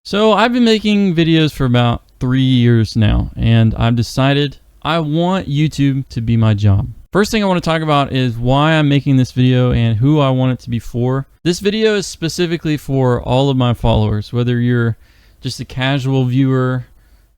So I've been making videos for about 3 years now, and I've decided I want YouTube to be my job. First thing I want to talk about is why I'm making this video and who I want it to be for. This video is specifically for all of my followers, whether you're just a casual viewer,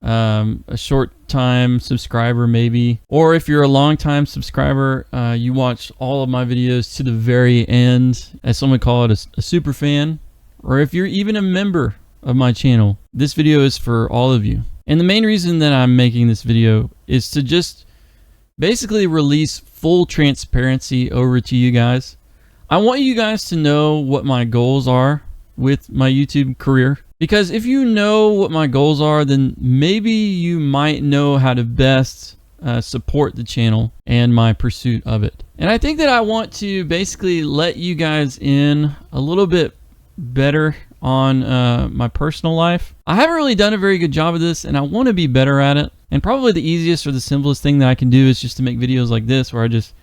a short time subscriber maybe, or if you're a long time subscriber, you watch all of my videos to the very end, as some would call it, a super fan, or if you're even a member of my channel. This video is for all of you. And the main reason that I'm making this video is to just basically release full transparency over to you guys. I want you guys to know what my goals are with my YouTube career, because if you know what my goals are, then maybe you might know how to best support the channel and my pursuit of it. And I think that I want to basically let you guys in a little bit better on my personal life. I haven't really done a very good job of this, and I want to be better at it. And probably the easiest or the simplest thing that I can do is just to make videos like this, where I just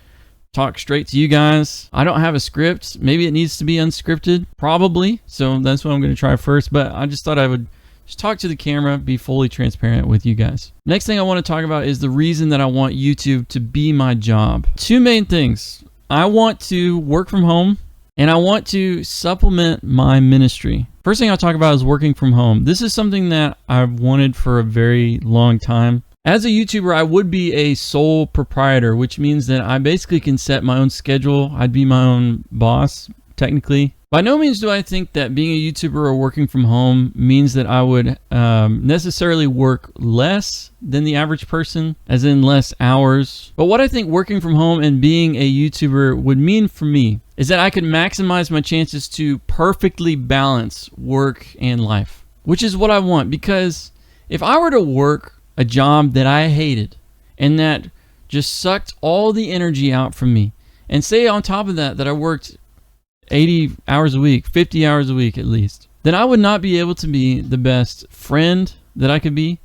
talk straight to you guys. I don't have a script. Maybe it needs to be unscripted, probably. So that's what I'm going to try first. But I just thought I would just talk to the camera, be fully transparent with you guys. Next thing I want to talk about is the reason that I want YouTube to be my job. Two main things. I want to work from home, and I want to supplement my ministry. First thing I'll talk about is working from home. This is something that I've wanted for a very long time. As a YouTuber, I would be a sole proprietor, which means that I basically can set my own schedule. I'd be my own boss, technically. By no means do I think that being a YouTuber or working from home means that I would necessarily work less than the average person, as in less hours. But what I think working from home and being a YouTuber would mean for me is that I could maximize my chances to perfectly balance work and life, which is what I want. Because if I were to work a job that I hated and that just sucked all the energy out from me, and say on top of that I worked 80 hours a week, 50 hours a week at least, then I would not be able to be the best friend that I could be,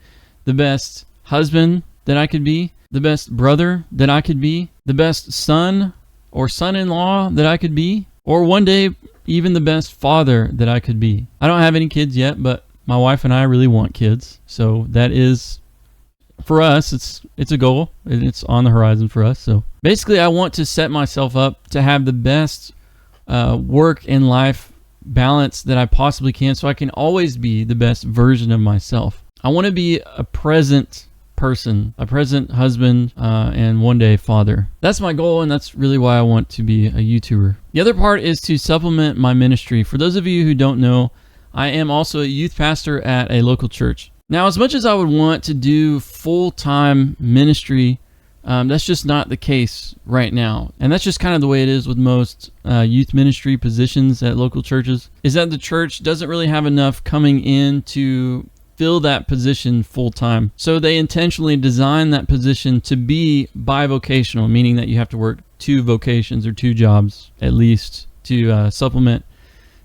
the best husband that I could be, the best brother that I could be, the best son or son-in-law that I could be, or one day even the best father that I could be. I don't have any kids yet, but my wife and I really want kids. So that is, for us, it's a goal, and it's on the horizon for us. So basically I want to set myself up to have the best work and life balance that I possibly can, so I can always be the best version of myself. I want to be a present person, a present husband, and one day father. That's my goal, and that's really why I want to be a YouTuber. The other part is to supplement my ministry. For those of you who don't know, I am also a youth pastor at a local church. Now, as much as I would want to do full-time ministry, that's just not the case right now. And that's just kind of the way it is with most youth ministry positions at local churches, is that the church doesn't really have enough coming in to fill that position full-time. So they intentionally design that position to be bivocational, meaning that you have to work 2 vocations or 2 jobs at least to supplement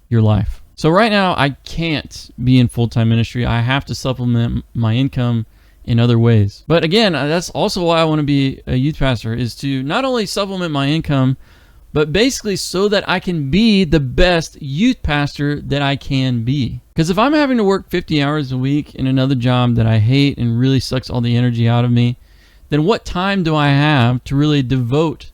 your life. So right now I can't be in full-time ministry. I have to supplement my income in other ways. But again, that's also why I want to be a youth pastor, is to not only supplement my income, but basically so that I can be the best youth pastor that I can be. Because if I'm having to work 50 hours a week in another job that I hate and really sucks all the energy out of me, then what time do I have to really devote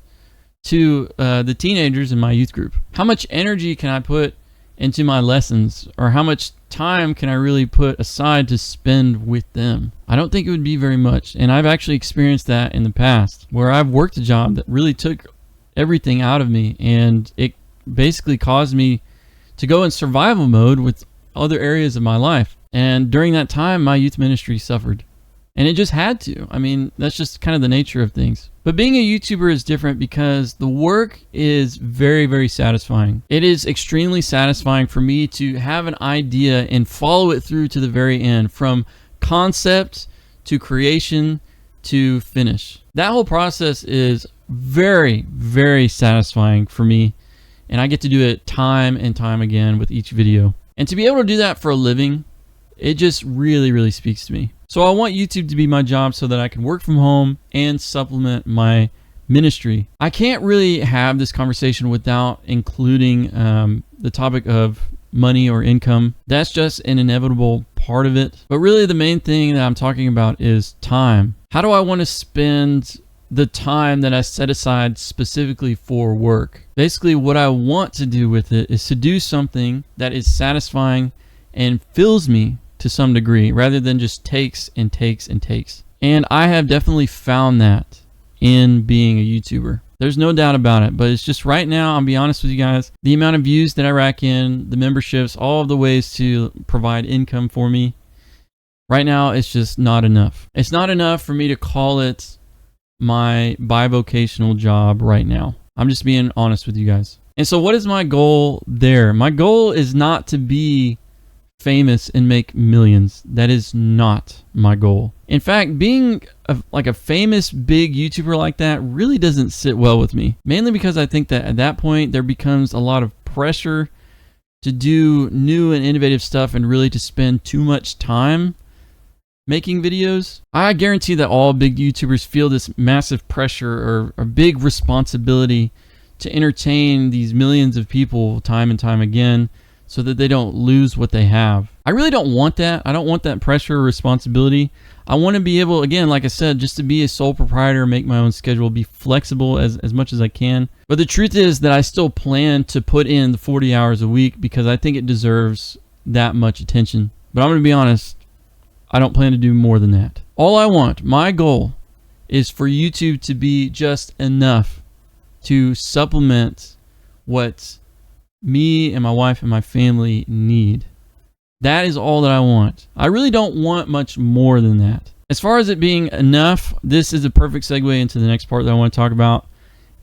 to the teenagers in my youth group? How much energy can I put into my lessons, or how much time can I really put aside to spend with them? I don't think it would be very much. And I've actually experienced that in the past, where I've worked a job that really took everything out of me, and it basically caused me to go in survival mode with other areas of my life. And during that time, my youth ministry suffered, and it just had to. I mean, that's just kind of the nature of things. But being a YouTuber is different because the work is very, very satisfying. It is extremely satisfying for me to have an idea and follow it through to the very end, from concept to creation to finish. That whole process is very, very satisfying for me, and I get to do it time and time again with each video. And to be able to do that for a living, it just really, really speaks to me. So I want YouTube to be my job so that I can work from home and supplement my ministry. I can't really have this conversation without including the topic of money or income. That's just an inevitable part of it. But really the main thing that I'm talking about is time. How do I want to spend the time that I set aside specifically for work? Basically, what I want to do with it is to do something that is satisfying and fills me to some degree, rather than just takes and takes and takes. And I have definitely found that in being a YouTuber. There's no doubt about it, but it's just right now, I'll be honest with you guys, the amount of views that I rack in, the memberships, all of the ways to provide income for me, right now it's just not enough. It's not enough for me to call it my bivocational job right now. I'm just being honest with you guys. And so what is my goal there? My goal is not to be famous and make millions. That is not my goal. In fact, being like a famous big YouTuber like that really doesn't sit well with me. Mainly because I think that at that point there becomes a lot of pressure to do new and innovative stuff and really to spend too much time making videos. I guarantee that all big YouTubers feel this massive pressure or big responsibility to entertain these millions of people time and time again, so that they don't lose what they have. I really don't want that. I don't want that pressure or responsibility. I want to be able, again, like I said, just to be a sole proprietor, make my own schedule, be flexible as much as I can. But the truth is that I still plan to put in the 40 hours a week because I think it deserves that much attention. But I'm going to be honest, I don't plan to do more than that. All I want, my goal, is for YouTube to be just enough to supplement what me and my wife and my family need. That is all that I want. I really don't want much more than that. As far as it being enough, this is a perfect segue into the next part that I want to talk about.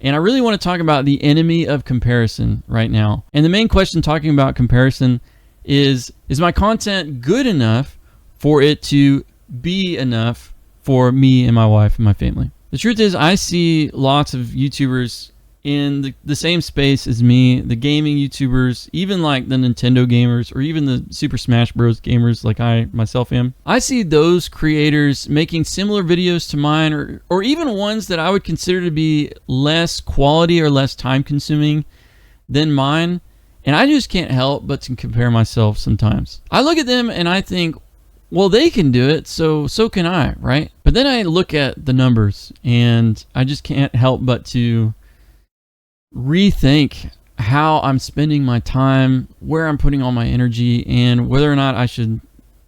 And I really want to talk about the enemy of comparison right now. And the main question talking about comparison is my content good enough for it to be enough for me and my wife and my family? The truth is, I see lots of YouTubers in the same space as me, the gaming YouTubers, even like the Nintendo gamers or even the Super Smash Bros gamers like I myself am. I see those creators making similar videos to mine, or even ones that I would consider to be less quality or less time consuming than mine, and I just can't help but to compare myself sometimes. I look at them and I think, well, they can do it, so can I, right? But then I look at the numbers and I just can't help but to rethink how I'm spending my time, where I'm putting all my energy, and whether or not I should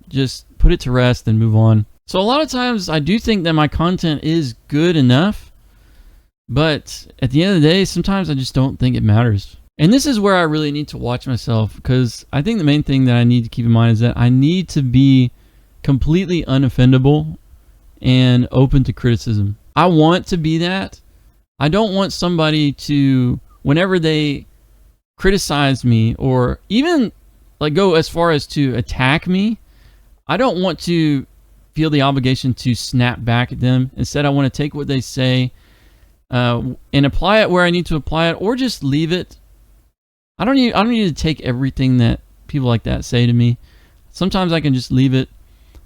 just put it to rest and move on. So a lot of times I do think that my content is good enough, but at the end of the day, sometimes I just don't think it matters. And this is where I really need to watch myself, because I think the main thing that I need to keep in mind is that I need to be completely unoffendable and open to criticism. I want to be that. I don't want somebody to, whenever they criticize me or even like go as far as to attack me, I don't want to feel the obligation to snap back at them. Instead, I want to take what they say and apply it where I need to apply it, or just leave it. I don't need to take everything that people like that say to me. Sometimes I can just leave it,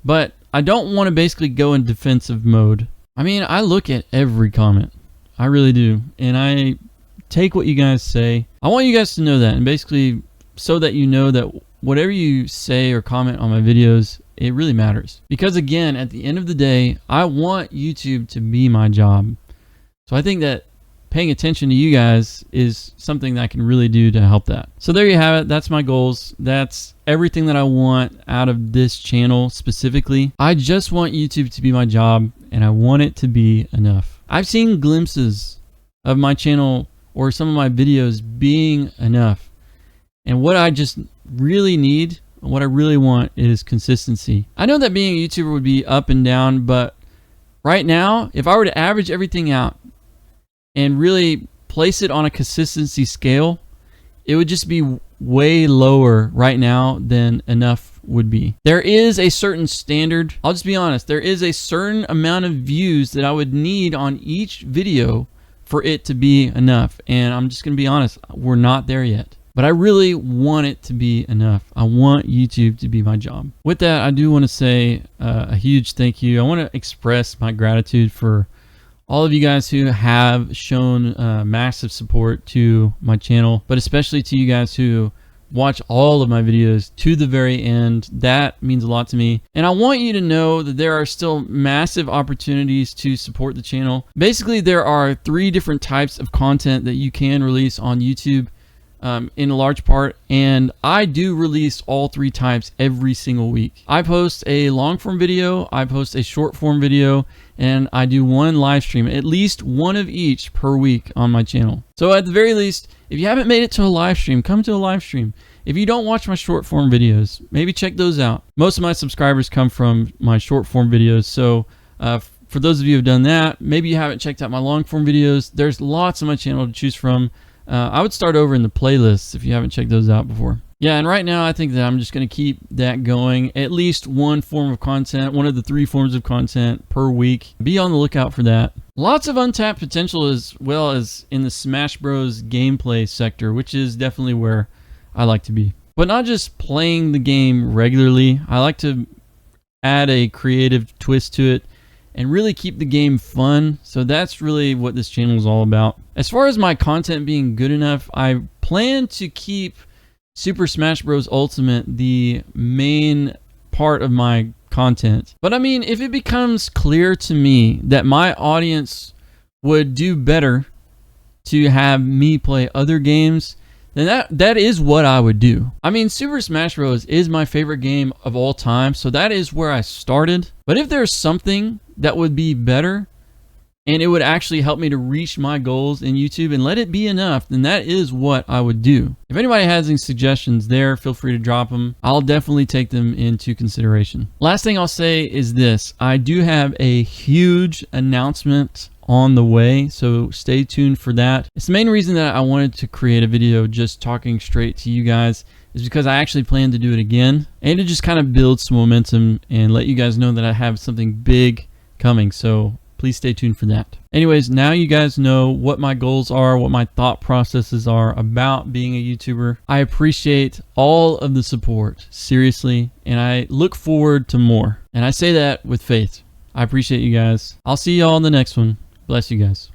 but I don't want to basically go in defensive mode. I mean, I look at every comment. I really do. And I take what you guys say. I want you guys to know that, and basically so that you know that whatever you say or comment on my videos, it really matters. Because again, at the end of the day, I want YouTube to be my job. So I think that paying attention to you guys is something that I can really do to help that. So there you have it. That's my goals. That's everything that I want out of this channel specifically. I just want YouTube to be my job, and I want it to be enough. I've seen glimpses of my channel or some of my videos being enough. And what I just really need, what I really want, is consistency. I know that being a YouTuber would be up and down, but right now, if I were to average everything out and really place it on a consistency scale, it would just be way lower right now than enough would be. There is a certain standard. I'll just be honest. There is a certain amount of views that I would need on each video for it to be enough. And I'm just going to be honest. We're not there yet. But I really want it to be enough. I want YouTube to be my job. With that, I do want to say a huge thank you. I want to express my gratitude for all of you guys who have shown massive support to my channel, but especially to you guys who watch all of my videos to the very end. That means a lot to me. And I want you to know that there are still massive opportunities to support the channel. Basically, there are 3 different types of content that you can release on YouTube. In a large part, and I do release all 3 types every single week. I post a long form video, I post a short form video, and I do 1 live stream, at least 1 of each per week on my channel. So at the very least, if you haven't made it to a live stream, come to a live stream. If you don't watch my short form videos, maybe check those out. Most of my subscribers come from my short form videos, so for those of you who have done that, maybe you haven't checked out my long form videos. There's lots on my channel to choose from. I would start over in the playlists if you haven't checked those out before. Yeah, and right now I think that I'm just going to keep that going. At least 1 form of content, 1 of the 3 forms of content per week. Be on the lookout for that. Lots of untapped potential as well as in the Smash Bros. Gameplay sector, which is definitely where I like to be. But not just playing the game regularly. I like to add a creative twist to it and really keep the game fun. So that's really what this channel is all about. As far as my content being good enough, I plan to keep Super Smash Bros. Ultimate the main part of my content. But I mean, if it becomes clear to me that my audience would do better to have me play other games, then that is what I would do. I mean, Super Smash Bros. Is my favorite game of all time, so that is where I started. But if there's something that would be better and it would actually help me to reach my goals in YouTube and let it be enough, then that is what I would do. If anybody has any suggestions there, feel free to drop them. I'll definitely take them into consideration. Last thing I'll say is this. I do have a huge announcement on the way, so stay tuned for that. It's the main reason that I wanted to create a video just talking straight to you guys is because I actually plan to do it again and to just kind of build some momentum and let you guys know that I have something big coming, so please stay tuned for that. Anyways, now you guys know what my goals are, what my thought processes are about being a YouTuber. I appreciate all of the support, seriously, and I look forward to more. And I say that with faith. I appreciate you guys. I'll see y'all in the next one. Bless you guys.